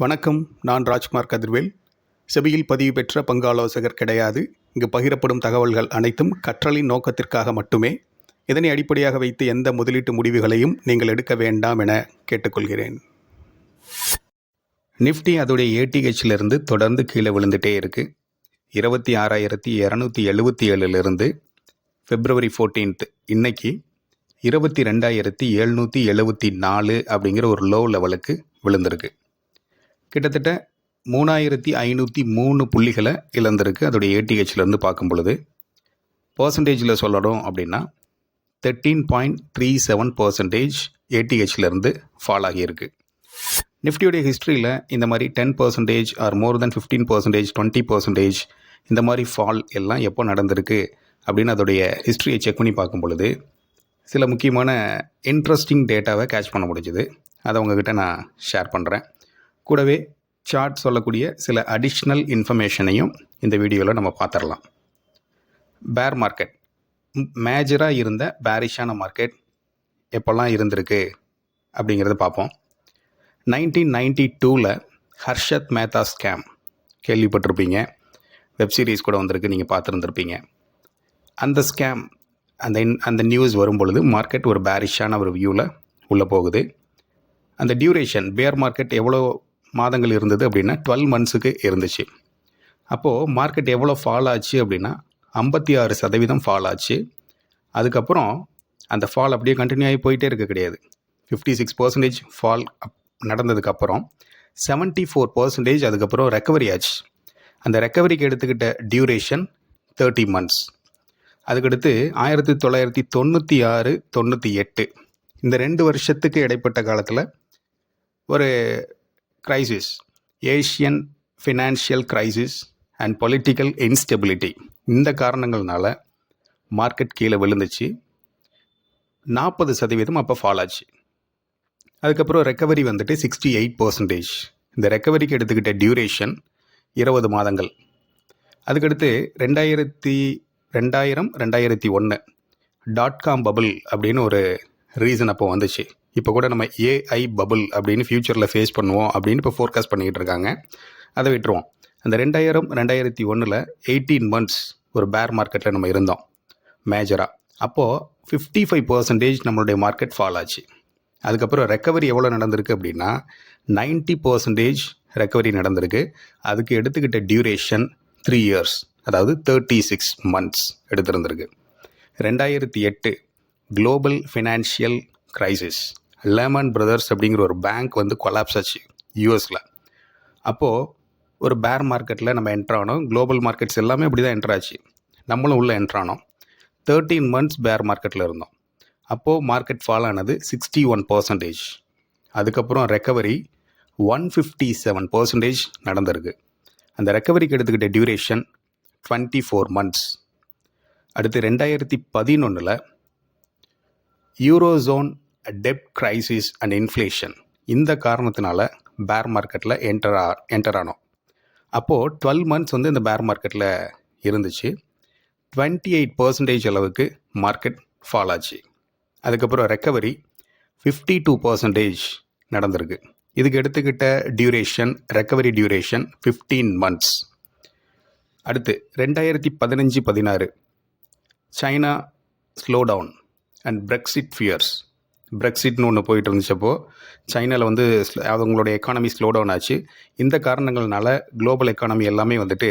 வணக்கம். நான் ராஜ்குமார் கதிர்வேல். செபியில் பதிவு பெற்ற பங்கு ஆலோசகர் கிடையாது. இங்கு பகிரப்படும் தகவல்கள் அனைத்தும் கற்றலின் நோக்கத்திற்காக மட்டுமே. இதனை அடிப்படையாக வைத்து எந்த முதலீட்டு முடிவுகளையும் நீங்கள் எடுக்க வேண்டாம் என கேட்டுக்கொள்கிறேன். நிஃப்டி அதோடைய ஏடிஹெச்சிலிருந்து தொடர்ந்து கீழே விழுந்துட்டே இருக்குது. 26,277 February 14 இன்னைக்கு 22,774 அப்படிங்கிற ஒரு லோ லெவலுக்கு விழுந்திருக்கு. கிட்டத்தட்ட 3,503 புள்ளிகளை இழந்திருக்கு. அதோடைய ஏடிஹெச்லேருந்து பார்க்கும் பொழுது பர்சன்டேஜில் சொல்லணும் அப்படின்னா 13.37% ஏடிஹெச்லேருந்து ஃபால் ஆகியிருக்கு. நிஃப்டியோடைய ஹிஸ்ட்ரியில் இந்த மாதிரி 10% ஆர் மோர் தென் 15%, 20% இந்த மாதிரி ஃபால் எல்லாம் எப்போ நடந்திருக்கு அப்படின்னு அதோடைய ஹிஸ்ட்ரியை செக் பண்ணி பார்க்கும் பொழுது சில முக்கியமான இன்ட்ரெஸ்டிங் டேட்டாவை கேட்ச் பண்ண முடிஞ்சுது. அதை உங்ககிட்ட நான் ஷேர் பண்ணுறேன். கூடவே சார்ட் சொல்லக்கூடிய சில அடிஷ்னல் இன்ஃபர்மேஷனையும் இந்த வீடியோவில் நம்ம பார்த்துடலாம். பேர் மார்க்கெட் மேஜராக இருந்த பேரிஷான மார்க்கெட் எப்போல்லாம் இருந்திருக்கு அப்படிங்கிறத பார்ப்போம். 1992 ஹர்ஷத் மேத்தா ஸ்கேம் கேள்விப்பட்டிருப்பீங்க. வெப்சீரிஸ் கூட வந்திருக்கு, நீங்கள் பார்த்துருந்துருப்பீங்க. அந்த ஸ்கேம் அந்த நியூஸ் வரும்பொழுது மார்க்கெட் ஒரு பேரிஷான ஒரு வியூவில் உள்ளே போகுது. அந்த டியூரேஷன் பேர் மார்க்கெட் எவ்வளோ மாதங்கள் இருந்தது அப்படின்னா 12 months இருந்துச்சு. அப்போது மார்க்கெட் எவ்வளோ ஃபால் ஆச்சு அப்படின்னா 56% ஃபால் ஆச்சு. அதுக்கப்புறம் அந்த ஃபால் அப்படியே கண்டினியூ ஆகி போயிட்டே இருக்க கிடையாது. 56% ஃபால் நடந்ததுக்கப்புறம் 74% அதுக்கப்புறம் ரெக்கவரி ஆச்சு. அந்த ரெக்கவரிக்கு எடுத்துக்கிட்ட டியூரேஷன் 30 months. அதுக்கடுத்து 1996, 98 இந்த 2 வருஷத்துக்கு இடைப்பட்ட காலத்தில் ஒரு crisis, Asian financial crisis and political instability, இந்த காரணங்கள்னால மார்க்கெட் கீழே விழுந்துச்சு. 40% அப்போ ஃபால் ஆச்சு. அதுக்கப்புறம் ரெக்கவரி வந்துட்டு 68%. இந்த ரெக்கவரிக்கு எடுத்துக்கிட்ட டியூரேஷன் 20 மாதங்கள். அதுக்கடுத்து 2001 .com பபுள் அப்படின்னு ஒரு ரீசன் அப்போ வந்துச்சு. இப்போ கூட நம்ம ஏஐ பபுள் அப்படின்னு ஃப்யூச்சரில் ஃபேஸ் பண்ணுவோம் அப்படின்னு இப்போ ஃபோர்காஸ்ட் பண்ணிக்கிட்டு இருக்காங்க. அதை விட்டுருவோம். அந்த 2001 18 months ஒரு பேர் மார்க்கெட்டில் நம்ம இருந்தோம் மேஜராக. அப்போது 55% நம்மளுடைய மார்க்கெட் ஃபால் ஆச்சு. அதுக்கப்புறம் ரெக்கவரி எவ்வளோ நடந்திருக்கு அப்படின்னா 90% ரெக்கவரி நடந்திருக்கு. அதுக்கு எடுத்துக்கிட்ட டியூரேஷன் 3 years, அதாவது 36 months எடுத்திருந்திருக்கு. 2008 global financial crisis, lemon brothers அப்படிங்கிற ஒரு பேங்க் வந்து கொலாப்ஸ் ஆச்சு யூஎஸில். அப்போது ஒரு பேர் மார்க்கெட்டில் நம்ம என்ட்ரானோம். குளோபல் மார்க்கெட்ஸ் எல்லாமே இப்படி தான் என்ட்ராச்சு. நம்மளும் உள்ளே என்ட்ரானோம். 13 months பேர் மார்க்கெட்டில் இருந்தோம். அப்போது மார்க்கெட் ஃபால் ஆனது 61%. அதுக்கப்புறம் ரெக்கவரி 157% நடந்திருக்கு. அந்த ரெக்கவரிக்கு எடுத்துக்கிட்ட டியூரேஷன் 24 months. அடுத்து 2011 யூரோசோன் டெப்ட் கிரைசிஸ் அண்ட் இன்ஃப்ளேஷன், இந்த காரணத்தினால பேர் மார்க்கெட்டில் என்டர் ஆனோம். அப்போது 12 months வந்து இந்த பேர் மார்க்கெட்டில் இருந்துச்சு. 28% அளவுக்கு மார்க்கெட் ஃபால் ஆச்சு. அதுக்கப்புறம் ரெக்கவரி 52% நடந்திருக்கு. இதுக்கு எடுத்துக்கிட்ட டியூரேஷன், ரெக்கவரி டியூரேஷன் 15 months. அடுத்து 2015-16 China slowdown and Brexit fears. பிரெக்சிட்னு ஒன்று போயிட்டு இருந்துச்சப்போ சைனாவில் வந்து அவங்களுடைய எக்கானமி ஸ்லோ டவுன் ஆச்சு. இந்த காரணங்கள்னால குளோபல் எக்கானமி எல்லாமே வந்துட்டு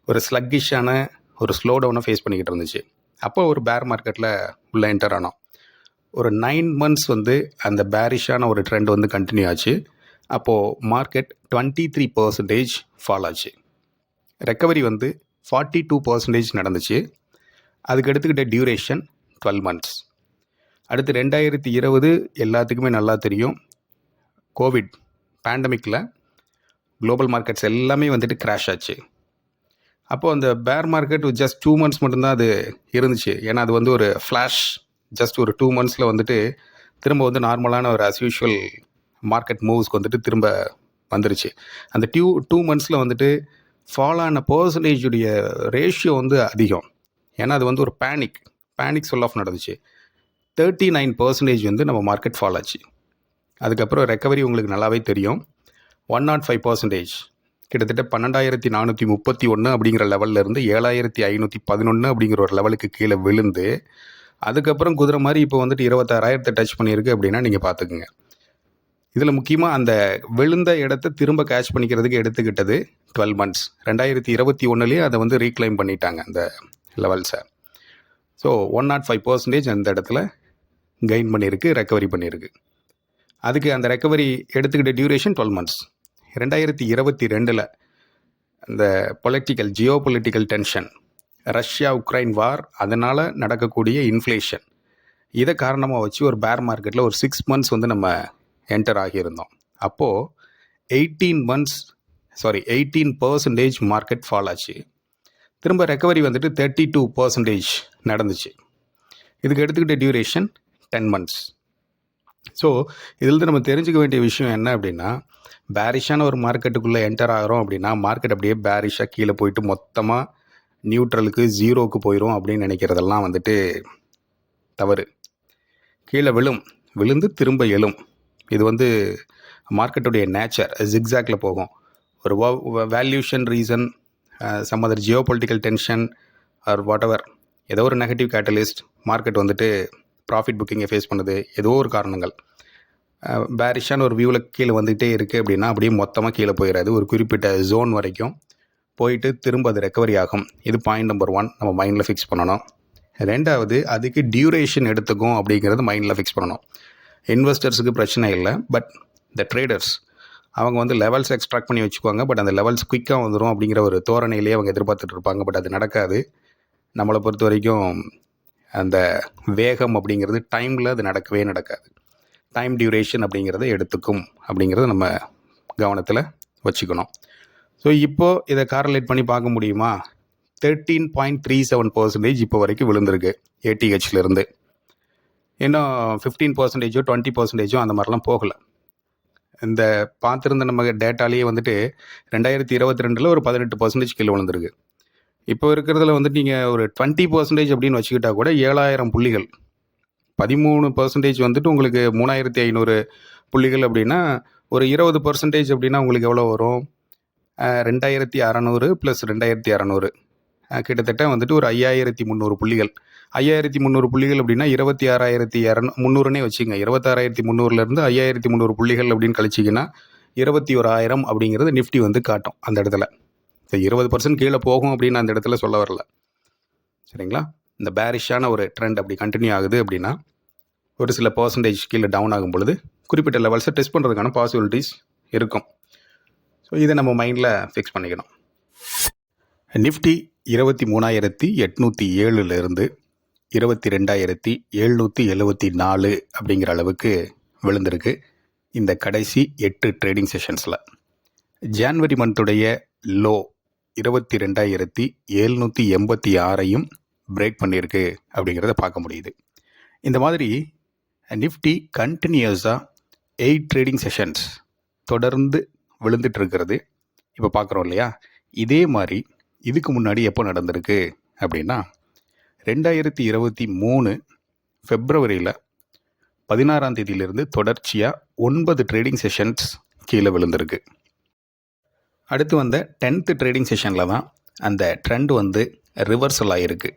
ஒரு ஸ்லக்கிஷான ஒரு ஸ்லோ டவுனை ஃபேஸ் பண்ணிக்கிட்டு இருந்துச்சு. அப்போ ஒரு பேர் மார்க்கெட்டில் உள்ள என்டர் ஆனோம். ஒரு 9 months வந்து அந்த பேரிஷான ஒரு ட்ரெண்ட் வந்து கண்டினியூ ஆச்சு. அப்போது மார்க்கெட் 23% ஃபால் ஆச்சு. ரெக்கவரி வந்து 42% நடந்துச்சு. அதுக்கு எடுத்துக்கிட்ட டியூரேஷன் 12 months. அடுத்து 2020 எல்லாத்துக்குமே நல்லா தெரியும். கோவிட் பேண்டமிக்கில் குளோபல் மார்க்கெட்ஸ் எல்லாமே வந்துட்டு கிராஷ் ஆச்சு. அப்போது அந்த பேர் மார்க்கெட் ஜஸ்ட் 2 months மட்டும்தான் அது இருந்துச்சு. ஏன்னா அது வந்து ஒரு ஃப்ளாஷ், ஜஸ்ட் ஒரு 2 months வந்துட்டு திரும்ப வந்து நார்மலான ஒரு அஸ்யூஷுவல் மார்க்கெட் மூவ்ஸ்க்கு வந்துட்டு திரும்ப வந்துருச்சு. அந்த 2 months வந்துட்டு ஃபால் ஆன பர்சன்டேஜுடைய ரேஷியோ வந்து அதிகம். ஏன்னா அது வந்து ஒரு பேனிக் செல் ஆஃப் நடந்துச்சு. 39% வந்து நம்ம மார்க்கெட் ஃபால் ஆச்சு. அதுக்கப்புறம் ரெக்கவரி உங்களுக்கு நல்லாவே தெரியும். 105%, கிட்டத்தட்ட 12,431 அப்படிங்கிற லெவலில் இருந்து 7,511 அப்படிங்கிற ஒரு லெவலுக்கு கீழே விழுந்து அதுக்கப்புறம் குதிரை மாதிரி இப்போ வந்துட்டு 26,000 டச் பண்ணியிருக்கு அப்படின்னா நீங்கள் பார்த்துக்குங்க. இதில் முக்கியமாக அந்த விழுந்த இடத்த திரும்ப கேட்ச் பண்ணிக்கிறதுக்கு எடுத்துக்கிட்டது 12 months. 2021 அதை வந்து ரீக்ளைம் பண்ணிட்டாங்க அந்த லெவல்ஸை. ஸோ 105% அந்த இடத்துல கெயின் பண்ணியிருக்கு, ரெக்கவரி பண்ணியிருக்கு. அதுக்கு அந்த ரெக்கவரி எடுத்துக்கிட்ட டியூரேஷன் 12 months. 2022 அந்த Jio political tension, Russia Ukraine வார், அதனால் நடக்கக்கூடிய இன்ஃப்ளேஷன், இதை காரணமாக வச்சு ஒரு பேர் மார்க்கெட்டில் ஒரு 6 months வந்து நம்ம என்டர் ஆகியிருந்தோம். அப்போது 18% மார்க்கெட் ஃபால் ஆச்சு. திரும்ப ரெக்கவரி வந்துட்டு 32% நடந்துச்சு. இதுக்கு எடுத்துக்கிட்ட டியூரேஷன் 10 months. ஸோ இதில் நம்ம தெரிஞ்சுக்க வேண்டிய விஷயம் என்ன அப்படின்னா, பேரிஷான ஒரு மார்க்கெட்டுக்குள்ளே என்டர் ஆகிறோம் அப்படின்னா மார்க்கெட் அப்படியே பேரிஷாக கீழே போயிட்டு மொத்தமாக நியூட்ரலுக்கு, ஜீரோவுக்கு போயிடும் அப்படின்னு நினைக்கிறதெல்லாம் வந்துட்டு தவறு. கீழே விழுந்து திரும்ப எழும். இது வந்து மார்க்கெட்டுடைய நேச்சர். ஜிக்ஸாக்டில் போகும். ஒரு valuation reason, some other geopolitical tension or whatever, ஏதோ ஒரு நெகட்டிவ் கேட்டலிஸ்ட் மார்க்கெட் வந்துட்டு ப்ராஃபிட் புக்கிங்கை ஃபேஸ் பண்ணுது, ஏதோ ஒரு காரணங்கள், பேரிஷான ஒரு வியூவில் கீழே வந்துகிட்டே இருக்குது அப்படின்னா அப்படியே மொத்தமாக கீழே போயிடாது. ஒரு குறிப்பிட்ட ஜோன் வரைக்கும் போயிட்டு திரும்ப அது ரெக்கவரி ஆகும். இது பாயிண்ட் நம்பர் 1 நம்ம மைண்டில் ஃபிக்ஸ் பண்ணணும். ரெண்டாவது, அதுக்கு டியூரேஷன் எடுத்துக்கும் அப்படிங்கிறது மைண்டில் ஃபிக்ஸ் பண்ணணும். இன்வெஸ்டர்ஸுக்கு பிரச்சனை இல்லை, பட் த ட்ரேடர்ஸ் அவங்க வந்து லெவல்ஸ் எக்ஸ்ட்ராக்ட் பண்ணி வச்சுக்குவாங்க. பட் அந்த லெவல்ஸ் குயிக்காக வந்துடும் அப்படிங்கிற ஒரு தோரணையிலேயே அவங்க எதிர்பார்த்துட்டு இருப்பாங்க. பட் அது நடக்காது. நம்மளை பொறுத்த வரைக்கும் அந்த வேகம் அப்படிங்கிறது டைமில் அது நடக்கவே நடக்காது. டைம் டியூரேஷன் அப்படிங்கிறத எடுத்துக்கும் அப்படிங்கிறத நம்ம கவனத்தில் வச்சுக்கணும். ஸோ இப்போது இதை காரலேட் பண்ணி பார்க்க முடியுமா? 13.37% இப்போ வரைக்கும் விழுந்திருக்கு ஏடிஹெச்லேருந்து. இன்னும் 15%, 20% அந்த மாதிரிலாம் போகலை. இந்த பார்த்துருந்த நம்ம டேட்டாலேயே வந்துட்டு 2022 ஒரு 18% கீழே விழுந்திருக்கு. இப்போ இருக்கிறதுல வந்துட்டு நீங்கள் ஒரு 20% அப்படின்னு வச்சுக்கிட்டா கூட 7,000 புள்ளிகள், 13% வந்துட்டு உங்களுக்கு 3,500 புள்ளிகள் அப்படின்னா ஒரு 20% அப்படின்னா உங்களுக்கு எவ்வளோ வரும்? 2,600 + 2,600 கிட்டத்தட்ட வந்துட்டு ஒரு 5,300 புள்ளிகள். 5,300 புள்ளிகள் அப்படின்னா 26,300னே வச்சுங்க. 26,300லேருந்து 5,300 புள்ளிகள் அப்படின்னு கழிச்சிங்கன்னா 21,000 அப்படிங்கிறது நிஃப்டி வந்து காட்டும் அந்த இடத்துல. 20% கீழே போகும் அப்படின்னு அந்த இடத்துல சொல்ல வரல, சரிங்களா? இந்த பேரிஷான ஒரு ட்ரெண்ட் அப்படி கண்டினியூ ஆகுது அப்படின்னா ஒரு சில பர்சன்டேஜ் கீழே டவுன் ஆகும் பொழுது குறிப்பிட்ட லெவல்ஸை டெஸ்ட் பண்ணுறதுக்கான பாசிபிலிட்டிஸ் இருக்கும். ஸோ இதை நம்ம மைண்டில் ஃபிக்ஸ் பண்ணிக்கணும். நிஃப்டி 23,807 22,774 அப்படிங்கிற அளவுக்கு விழுந்திருக்கு இந்த கடைசி 8 ட்ரேடிங் செஷன்ஸில். ஜான்வரி மந்த்துடைய லோ 22,786 பிரேக் பண்ணியிருக்கு அப்படிங்கிறத பார்க்க முடியுது. இந்த மாதிரி நிஃப்டி கண்டினியூஸாக 8 ட்ரேடிங் செஷன்ஸ் தொடர்ந்து விழுந்துட்டு இருக்கிறது இப்போ பார்க்குறோம் இல்லையா? இதே மாதிரி இதுக்கு முன்னாடி எப்போ நடந்திருக்கு அப்படின்னா 2023 February 16 தொடர்ச்சியாக 9 ட்ரேடிங் செஷன்ஸ் கீழே விழுந்திருக்கு. அடுத்து வந்த 10th ட்ரேடிங் செஷனில் தான் அந்த ட்ரெண்ட் வந்து ரிவர்சல் ஆகிருக்கு.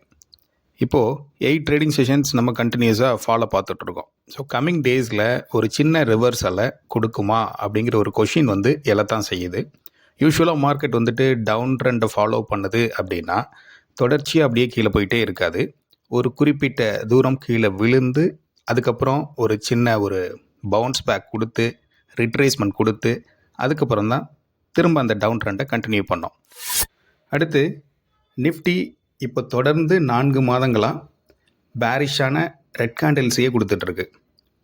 இப்போது 8 ட்ரேடிங் செஷன்ஸ் நம்ம கண்டினியூஸாக ஃபாலோ பார்த்துட்ருக்கோம். ஸோ கம்மிங் டேஸில் ஒரு சின்ன ரிவர்சலை கொடுக்குமா அப்படிங்கிற ஒரு கொஷின் வந்து எழத்தான் செய்யுது. யூஸ்வலாக மார்க்கெட் வந்துட்டு டவுன் ட்ரெண்டை ஃபாலோ பண்ணுது அப்படின்னா தொடர்ச்சியாக அப்படியே கீழே போயிட்டே இருக்காது. ஒரு குறிப்பிட்ட தூரம் கீழே விழுந்து அதுக்கப்புறம் ஒரு சின்ன ஒரு பவுன்ஸ் பேக் கொடுத்து ரிட்ரேஸ்மெண்ட் கொடுத்து அதுக்கப்புறம் தான் திரும்ப அந்த டவுன் ட்ரெண்டை கண்டினியூ பண்ணோம். அடுத்து நிஃப்டி இப்போ தொடர்ந்து 4 மாதங்களாக பேரிஷான ரெட் கேண்டில்ஸையே கொடுத்துட்ருக்கு.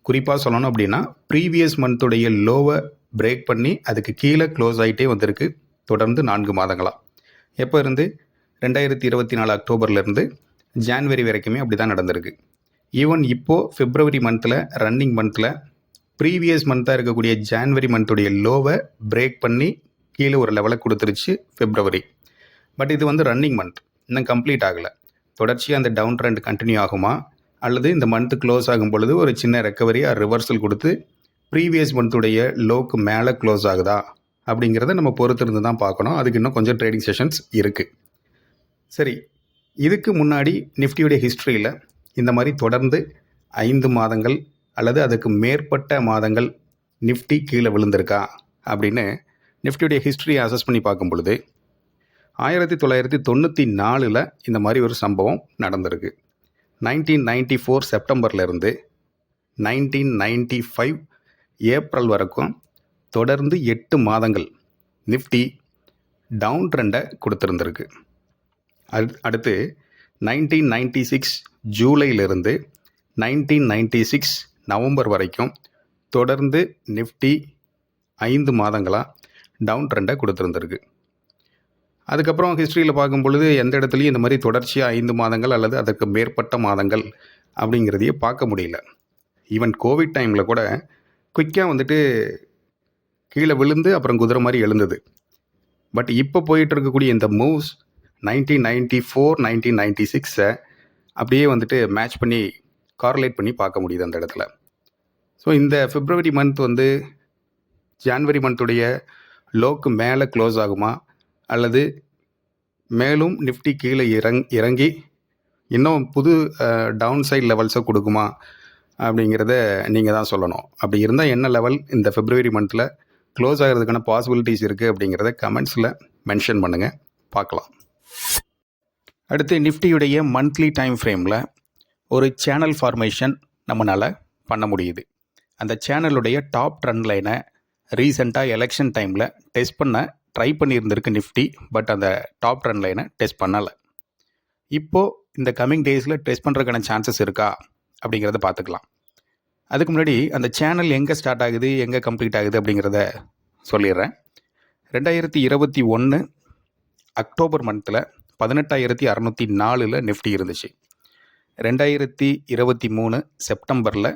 குறிப்பாக சொல்லணும் அப்படின்னா ப்ரீவியஸ் மந்த்துடைய லோவை பிரேக் பண்ணி அதுக்கு கீழே க்ளோஸ் ஆகிட்டே வந்திருக்கு தொடர்ந்து 4 மாதங்களாக. எப்போ இருந்து? 2024 அக்டோபர்லேருந்து ஜான்வரி வரைக்குமே அப்படி தான் நடந்திருக்கு. ஈவன் இப்போது February மந்தில் ரன்னிங் மந்தில் ப்ரீவியஸ் மந்த்தாக இருக்கக்கூடிய ஜான்வரி மந்த்துடைய லோவை பிரேக் பண்ணி கீழே ஒரு லெவலை கொடுத்துருச்சு February. பட் இது வந்து ரன்னிங் மந்த், இன்னும் கம்ப்ளீட் ஆகலை. தொடர்ச்சியாக அந்த டவுன் ட்ரெண்ட் கண்டினியூ ஆகுமா அல்லது இந்த மந்த்து க்ளோஸ் ஆகும் பொழுது ஒரு சின்ன ரெக்கவரி ரிவர்சல் கொடுத்து ப்ரீவியஸ் மந்த்துடைய லோக்கு மேலே க்ளோஸ் ஆகுதா அப்படிங்கிறத நம்ம பொறுத்திருந்து தான் பார்க்கணும். அதுக்கு இன்னும் கொஞ்சம் ட்ரேடிங் செஷன்ஸ் இருக்குது. சரி, இதுக்கு முன்னாடி நிஃப்டியுடைய ஹிஸ்ட்ரியில் இந்த மாதிரி தொடர்ந்து 5 மாதங்கள் அல்லது அதுக்கு மேற்பட்ட மாதங்கள் நிஃப்டி கீழே விழுந்திருக்கா அப்படின்னு நிஃப்டியுடைய ஹிஸ்ட்ரியை அசஸ் பண்ணி பார்க்கும் பொழுது 1994 இந்த மாதிரி ஒரு சம்பவம் நடந்திருக்கு. 1994 செப்டம்பர்லேருந்து 1995 ஏப்ரல் வரைக்கும் தொடர்ந்து 8 மாதங்கள் நிஃப்டி டவுன் ட்ரெண்டை கொடுத்துருந்துருக்கு. அடுத்து 1996 ஜூலையிலிருந்து 1996 நவம்பர் வரைக்கும் தொடர்ந்து நிஃப்டி 5 மாதங்களாக டவுன் ட்ரெண்டை கொடுத்துருந்துருக்கு. அதுக்கப்புறம் ஹிஸ்ட்ரியில் பார்க்கும் பொழுது எந்த இடத்துலையும் இந்த மாதிரி தொடர்ச்சியாக 5 மாதங்கள் அல்லது அதுக்கு மேற்பட்ட மாதங்கள் அப்படிங்கிறதையே பார்க்க முடியல. ஈவன் கோவிட் டைமில் கூட குயிக்காக வந்துட்டு கீழே விழுந்து அப்புறம் குதிரை மாதிரி எழுந்தது. பட் இப்போ போயிட்டு இருக்கக்கூடிய இந்த மூவ்ஸ் 1994 1996 அப்படியே வந்துட்டு மேட்ச் பண்ணி கார்லேட் பண்ணி பார்க்க முடியுது அந்த இடத்துல. ஸோ இந்த பிப்ரவரி மந்த் வந்து ஜான்வரி மந்த்துடைய லோக்கு மேலே க்ளோஸ் ஆகுமா அல்லது மேலும் நிஃப்டி கீழே இறங்கி இன்னும் புது டவுன் சைட் லெவல்ஸை கொடுக்குமா அப்படிங்கிறத நீங்கள் தான் சொல்லணும். அப்படி இருந்தால் என்ன லெவல் இந்த பிப்ரவரி மந்தில் க்ளோஸ் ஆகிறதுக்கான பாசிபிலிட்டிஸ் இருக்குது அப்படிங்கிறத கமெண்ட்ஸில் மென்ஷன் பண்ணுங்கள், பார்க்கலாம். அடுத்து நிஃப்டியுடைய மந்த்லி டைம் ஃப்ரேமில் ஒரு சேனல் ஃபார்மேஷன் நம்மளால் பண்ண முடியுது. அந்த சேனலுடைய டாப் ட்ரெண்ட் லைனை ரீசெண்டாக எலெக்ஷன் டைமில் டெஸ்ட் பண்ண ட்ரை பண்ணியிருந்திருக்கு நிஃப்டி. பட் அந்த டாப் ட்ரெண்ட் லைனை டெஸ்ட் பண்ணலை. இப்போது இந்த கம்மிங் டேஸில் டெஸ்ட் பண்ணுறதுக்கான சான்சஸ் இருக்கா அப்படிங்கிறத பார்த்துக்கலாம். அதுக்கு முன்னாடி அந்த சேனல் எங்கே ஸ்டார்ட் ஆகுது, எங்கே கம்ப்ளீட் ஆகுது அப்படிங்கிறத சொல்லிடுறேன். 2021 அக்டோபர் மந்தில் 18,604 நிஃப்டி இருந்துச்சு. 2023 செப்டம்பரில்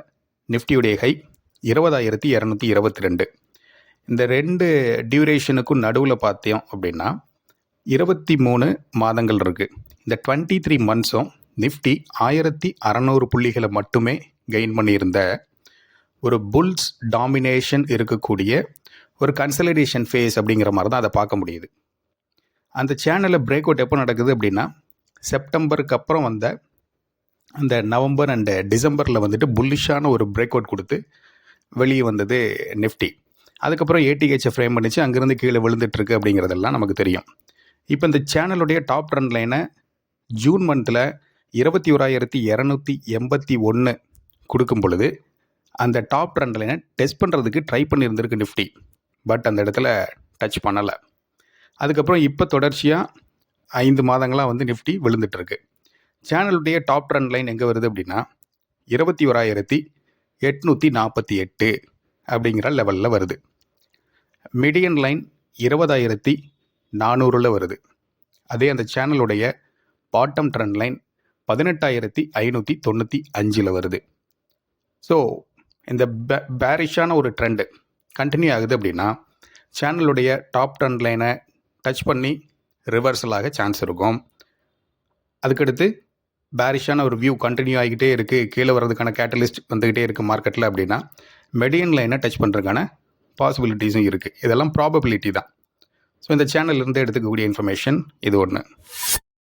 நிஃப்டியுடைய ஹை 20,222. இந்த 2 டியூரேஷனுக்கும் நடுவில் பார்த்தோம் அப்படின்னா 23 மாதங்கள் இருக்குது. இந்த 23 மந்த்ஸும் நிஃப்டி 1,600 புள்ளிகளை மட்டுமே கெயின் பண்ணியிருந்த ஒரு புல்ஸ் டாமினேஷன் இருக்கக்கூடிய ஒரு கன்சலிடேஷன் ஃபேஸ் அப்படிங்கிற மாதிரி தான் அதை பார்க்க முடியுது. அந்த சேனலில் பிரேக் அவுட் எப்போ நடக்குது அப்படின்னா செப்டம்பருக்கு அப்புறம் வந்த அந்த நவம்பர் அண்ட் டிசம்பரில் வந்துட்டு புல்லிஷான ஒரு பிரேக் அவுட் கொடுத்து வெளியே வந்தது நிஃப்டி. அதுக்கப்புறம் ஏடிஹெச்சை ஃப்ரேம் பண்ணிச்சு, அங்கேருந்து கீழே விழுந்துட்டுருக்கு அப்படிங்கிறதெல்லாம் நமக்கு தெரியும். இப்போ இந்த சேனலுடைய டாப் ட்ரெண்ட் லைனை ஜூன் மந்தில் 21,281 கொடுக்கும் பொழுது அந்த டாப் ட்ரெண்ட் லைனை டெஸ்ட் பண்ணுறதுக்கு ட்ரை பண்ணியிருந்திருக்கு நிஃப்டி. பட் அந்த இடத்துல டச் பண்ணலை. அதுக்கப்புறம் இப்போ தொடர்ச்சியாக 5 மாதங்களாக வந்து நிஃப்டி விழுந்துட்டுருக்கு. சேனலுடைய டாப் ட்ரெண்ட் லைன் எங்கே வருது அப்படின்னா 21,848 அப்படிங்கிற லெவலில் வருது. மீடியன் லைன் 20,400 வருது. அதே அந்த சேனலுடைய பாட்டம் ட்ரெண்ட் லைன் 18,595 வருது. ஸோ இந்த பேரிஷான ஒரு ட்ரெண்டு கண்டினியூ ஆகுது அப்படின்னா சேனலுடைய டாப் ட்ரெண்ட் லைனை டச் பண்ணி ரிவர்சலாக சான்ஸ் இருக்கும். அதுக்கடுத்து பேரிஷான ஒரு வியூ கண்டினியூ ஆகிக்கிட்டே இருக்குது, கீழே வர்றதுக்கான கேட்டலிஸ்ட் வந்துக்கிட்டே இருக்குது மார்க்கெட்டில் அப்படின்னா மெடியன் லைனை டச் பண்ணுறதுக்கான பாசிபிலிட்டிஸும் இருக்குது. இதெல்லாம் ப்ராபபிலிட்டி தான். ஸோ இந்த சேனல்லேருந்து எடுத்துக்கக்கூடிய இன்ஃபர்மேஷன் இது ஒன்று.